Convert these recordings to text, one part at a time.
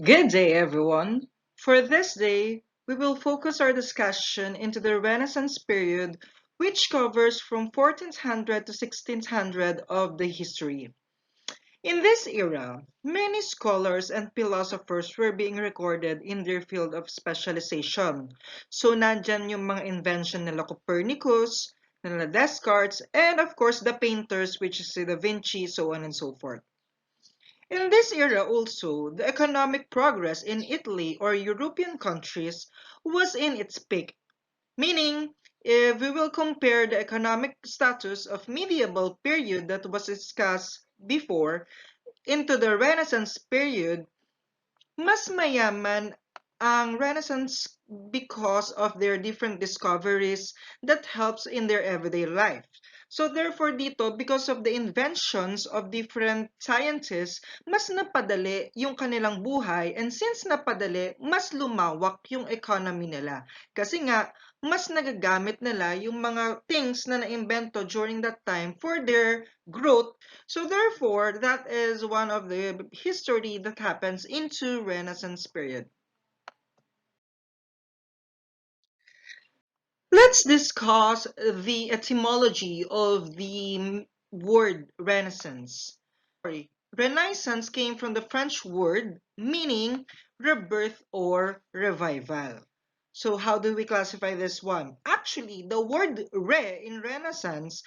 Good day, everyone. For this day, we will focus our discussion into the Renaissance period, which covers from 1400 to 1600 of the history. In this era, many scholars and philosophers were being recorded in their field of specialization. So, nandyan yung mga invention nila Copernicus, nila Descartes, and of course, the painters, which is Da Vinci, so on and so forth. In this era also, the economic progress in Italy or European countries was in its peak, meaning if we will compare the economic status of medieval period that was discussed before into the Renaissance period, mas mayaman ang Renaissance because of their different discoveries that helps in their everyday life. So therefore dito, because of the inventions of different scientists, mas napadali yung kanilang buhay, and since napadali, mas lumawak yung economy nila. Kasi nga, mas nagagamit nila yung mga things na naimbento during that time for their growth. So therefore, that is one of the history that happens into Renaissance period. Let's discuss the etymology of the word Renaissance. Sorry, Renaissance came from the French word meaning rebirth or revival. So how do we classify this one? Actually, the word re in Renaissance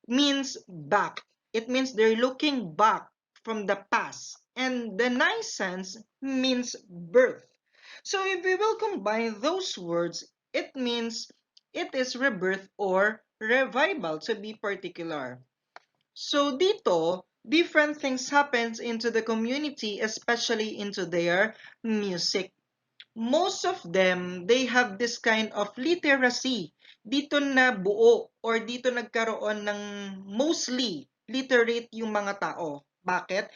means back. It means they're looking back from the past. And the naissance means birth. So if we will combine those words, it means it is rebirth or revival to be particular. So dito, different things happens into the community, especially into their music. Most of them, they have this kind of literacy. Dito na buo or dito nagkaroon ng mostly literate yung mga tao. Bakit?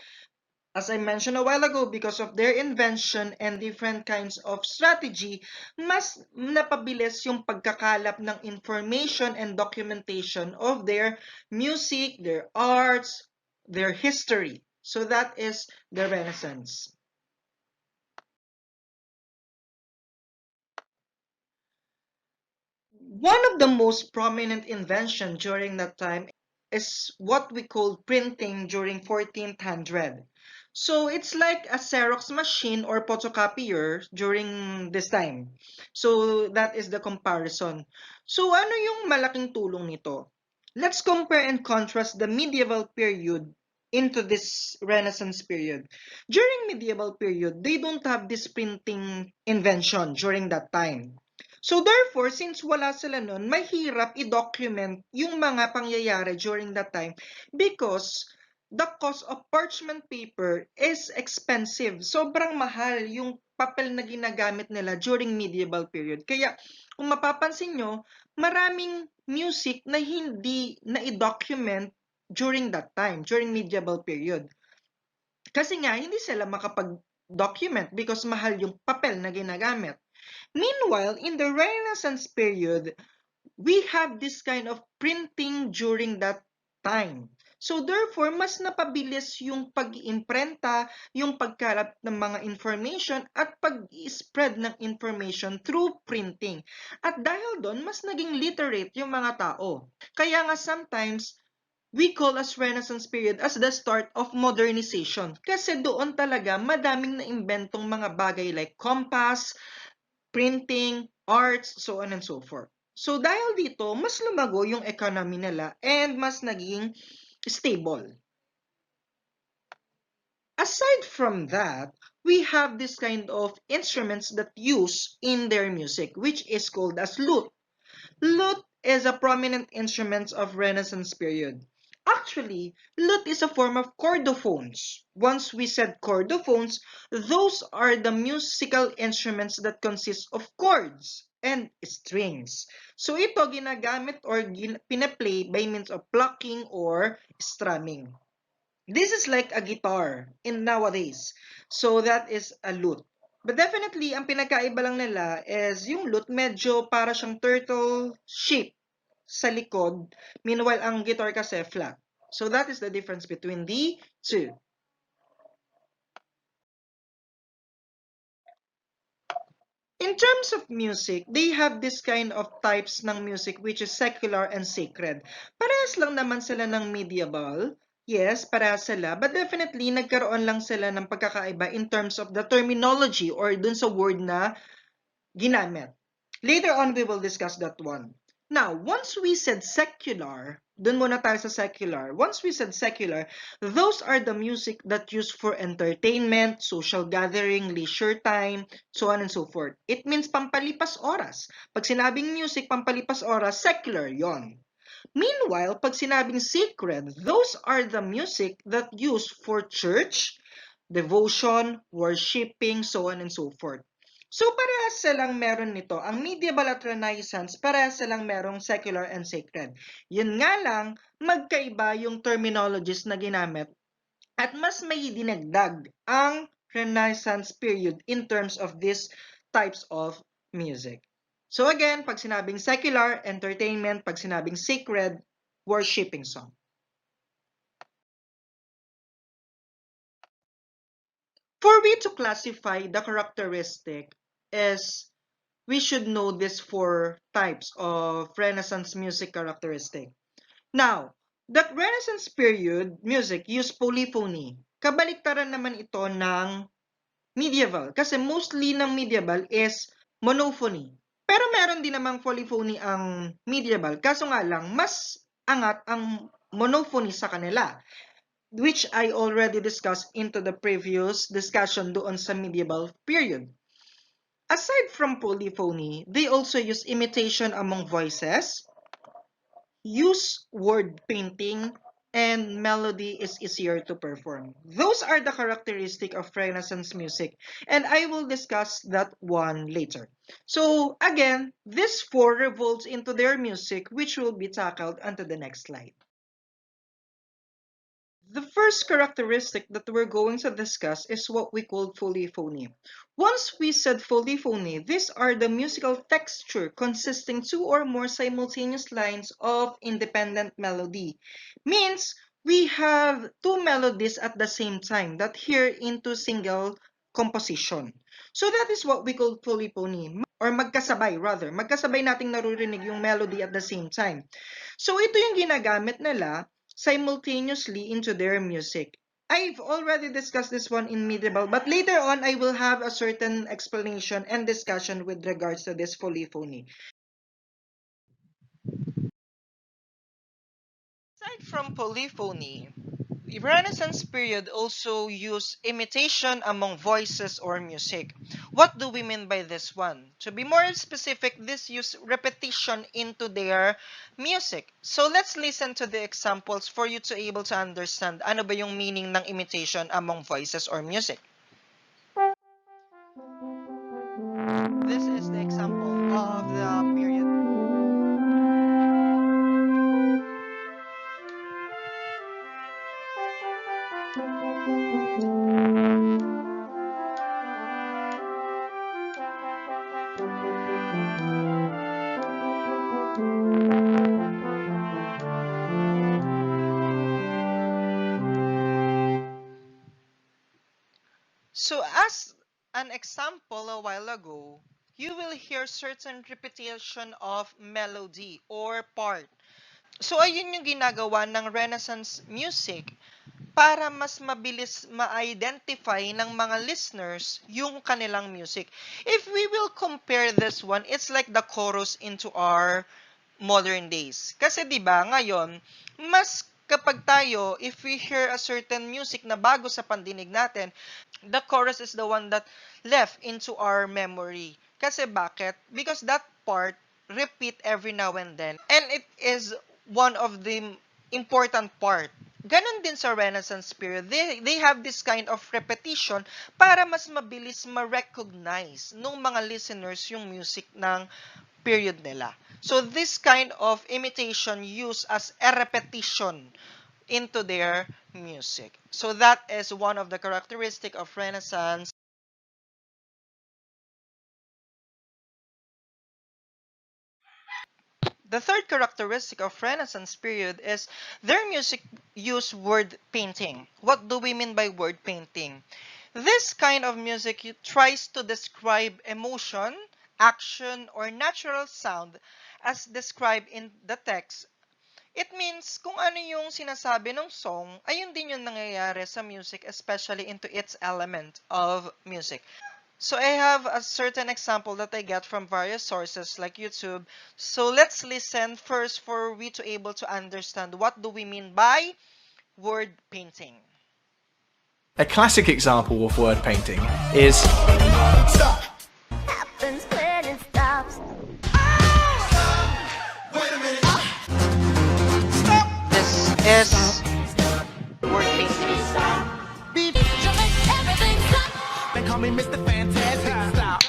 As I mentioned a while ago, because of their invention and different kinds of strategy, mas napabilis yung pagkakalap ng information and documentation of their music, their arts, their history. So that is the Renaissance. One of the most prominent invention during that time is what we call printing during 1400. So it's like a Xerox machine or photocopier during this time. So that is the comparison. So ano yung malaking tulong nito? Let's compare and contrast the medieval period into this Renaissance period. During medieval period, they don't have this printing invention during that time. So therefore, since wala sila nun, mahirap i-document yung mga pangyayari during that time because the cost of parchment paper is expensive. Sobrang mahal yung papel na ginagamit nila during medieval period. Kaya kung mapapansin nyo, maraming music na hindi na i-document during that time, during medieval period. Kasi nga, hindi sila makapag-document because mahal yung papel na ginagamit. Meanwhile, in the Renaissance period, we have this kind of printing during that time. So therefore, mas napabilis yung pag-iimprenta, yung pagkalap ng mga information at pag-spread ng information through printing. At dahil doon, mas naging literate yung mga tao. Kaya nga sometimes, we call as Renaissance period as the start of modernization. Kasi doon talaga madaming naimbentong mga bagay like compass, printing, arts, so on and so forth. So dahil dito, mas lumago yung economy nila and mas naging stable. Aside from that, we have this kind of instruments that use in their music, which is called as lute. Lute is a prominent instrument of Renaissance period. Actually, lute is a form of chordophones. Once we said chordophones, those are the musical instruments that consist of chords and strings. So ito ginagamit or pinaplay by means of plucking or strumming. This is like a guitar in nowadays. So that is a lute. But definitely, ang pinagkaiba lang nila is yung lute medyo para siyang turtle shape sa likod. Meanwhile, ang guitar kasi flat. So that is the difference between the two. In terms of music, they have this kind of types ng music which is secular and sacred. Parehas lang naman sila ng medieval. Yes, parehas sila. But definitely, nagkaroon lang sila ng pagkakaiba in terms of the terminology or dun sa word na ginamit. Later on, we will discuss that one. Now, once we said secular, dun muna tayo sa secular. Once we said secular, those are the music that used for entertainment, social gathering, leisure time, so on and so forth. It means pampalipas oras. Pag sinabing music, pampalipas oras, secular yon. Meanwhile, pag sinabing sacred, those are the music that used for church, devotion, worshiping, so on and so forth. So parehas silang meron nito. Ang medieval at Renaissance, parehas silang merong secular and sacred. Yun nga lang, magkaiba yung terminologies na ginamit at mas may dinagdag ang Renaissance period in terms of these types of music. So again, pag sinabing secular, entertainment, pag sinabing sacred, worshiping song. For we to classify the characteristic is we should know these four types of Renaissance music characteristic. Now, the Renaissance period music used polyphony. Kabaliktaran naman ito ng medieval kasi mostly ng medieval is monophony. Pero meron din namang polyphony ang medieval. Kaso nga lang, mas angat ang monophony sa kanila, which I already discussed into the previous discussion doon sa medieval period. Aside from polyphony, they also use imitation among voices, use word painting, and melody is easier to perform. Those are the characteristics of Renaissance music, and I will discuss that one later. So again, this four revolves into their music, which will be tackled onto the next slide. The first characteristic that we're going to discuss is what we call polyphony. Once we said polyphony, these are the musical texture consisting two or more simultaneous lines of independent melody. Means we have two melodies at the same time that hear into single composition. So that is what we call polyphony, or magkasabay rather. Magkasabay nating naririnig yung melody at the same time. So ito yung ginagamit nila simultaneously into their music. I've already discussed this one in medieval, but later on I will have a certain explanation and discussion with regards to this polyphony. Aside from polyphony, the Renaissance period also used imitation among voices or music. What do we mean by this one? To be more specific, this use repetition into their music. So let's listen to the examples for you to able to understand ano ba yung meaning ng imitation among voices or music. This is the example of the period. So as an example a while ago, you will hear certain repetition of melody or part. So ayun yung ginagawa ng Renaissance music para mas mabilis ma-identify ng mga listeners yung kanilang music. If we will compare this one, it's like the chorus into our modern days. Kasi 'di ba, ngayon, mas kapag tayo, if we hear a certain music na bago sa pandinig natin, the chorus is the one that left into our memory. Kasi bakit? Because that part repeat every now and then. And it is one of the important part. Ganon din sa Renaissance period. They have this kind of repetition para mas mabilis ma-recognize ng mga listeners yung music ng period nila. So this kind of imitation used as a repetition into their music. So that is one of the characteristic of Renaissance. The third characteristic of Renaissance period is their music use word painting. What do we mean by word painting? This kind of music tries to describe emotion, action, or natural sound as described in the text. It means kung ano yung sinasabi ng song, ayun din yung nangyayari sa music, especially into its element of music. So I have a certain example that I get from various sources like YouTube. So let's listen first for we to able to understand what do we mean by word painting. A classic example of word painting is Happens when it stops. This is word painting. To make everything stop. they call me Mr. Fantastic. Stop.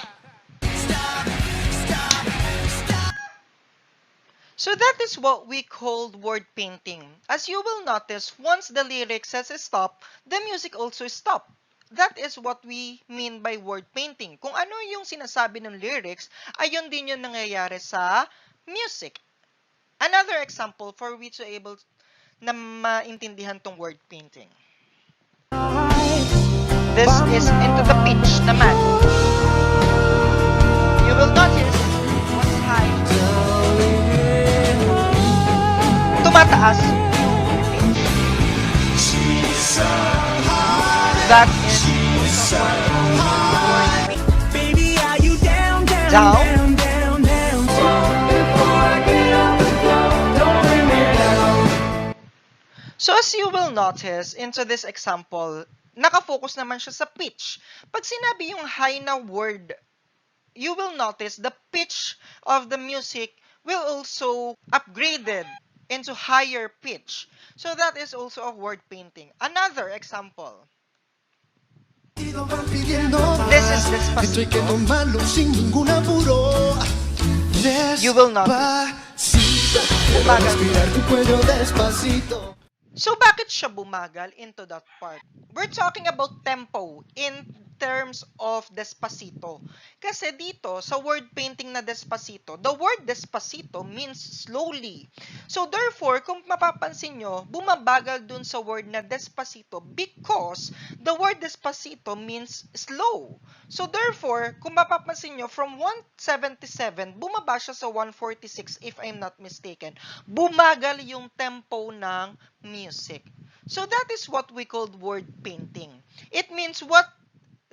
So that is what we called word painting. As you will notice, once the lyric says stop, the music also stop. That is what we mean by word painting. Kung ano yung sinasabi ng lyrics, ayun din yung nangyayari sa music. Another example for we to able na maintindihan tong word painting. This is into the pitch naman. You will notice what's high. Tumataas yung pitch. That is Baby, are you down, down, Down. down, down, So as you will notice into this example, nakafocus naman siya sa pitch. Pag sinabi yung high na word, you will notice the pitch of the music will also upgraded into higher pitch. So that is also a word painting. Another example. This is Despacito. You will notice. Bumagal. So, bakit siya bumagal into that part? We're talking about tempo in terms of Despacito. Kasi dito, sa word painting na Despacito, the word Despacito means slowly. So, therefore, kung mapapansin nyo, bumabagal dun sa word na Despacito because the word Despacito means slow. So, therefore, kung mapapansin nyo, from 177, bumaba siya sa 146 if I'm not mistaken. Bumagal yung tempo ng music. So that is what we call word painting. It means what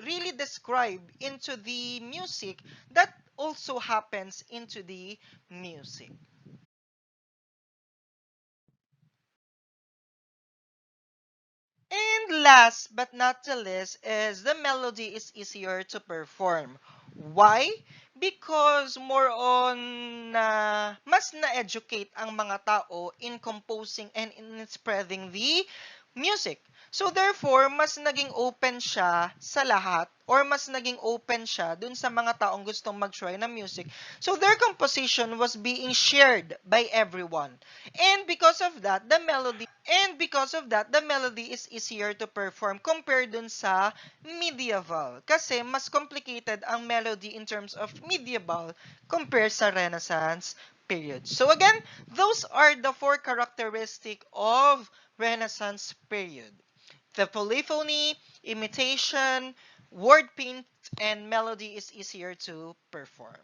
really described into the music that also happens into the music. And last but not the least is the melody is easier to perform. Why? Because more on mas na-educate ang mga tao in composing and in spreading the music. So therefore, mas naging open siya sa lahat or mas naging open siya dun sa mga taong gustong mag-try ng music. So their composition was being shared by everyone. And because of that, the melody is easier to perform compared dun sa medieval. Kasi mas complicated ang melody in terms of medieval compared sa Renaissance period. So again, those are the four characteristics of Renaissance period. The polyphony, imitation, word paint, and melody is easier to perform.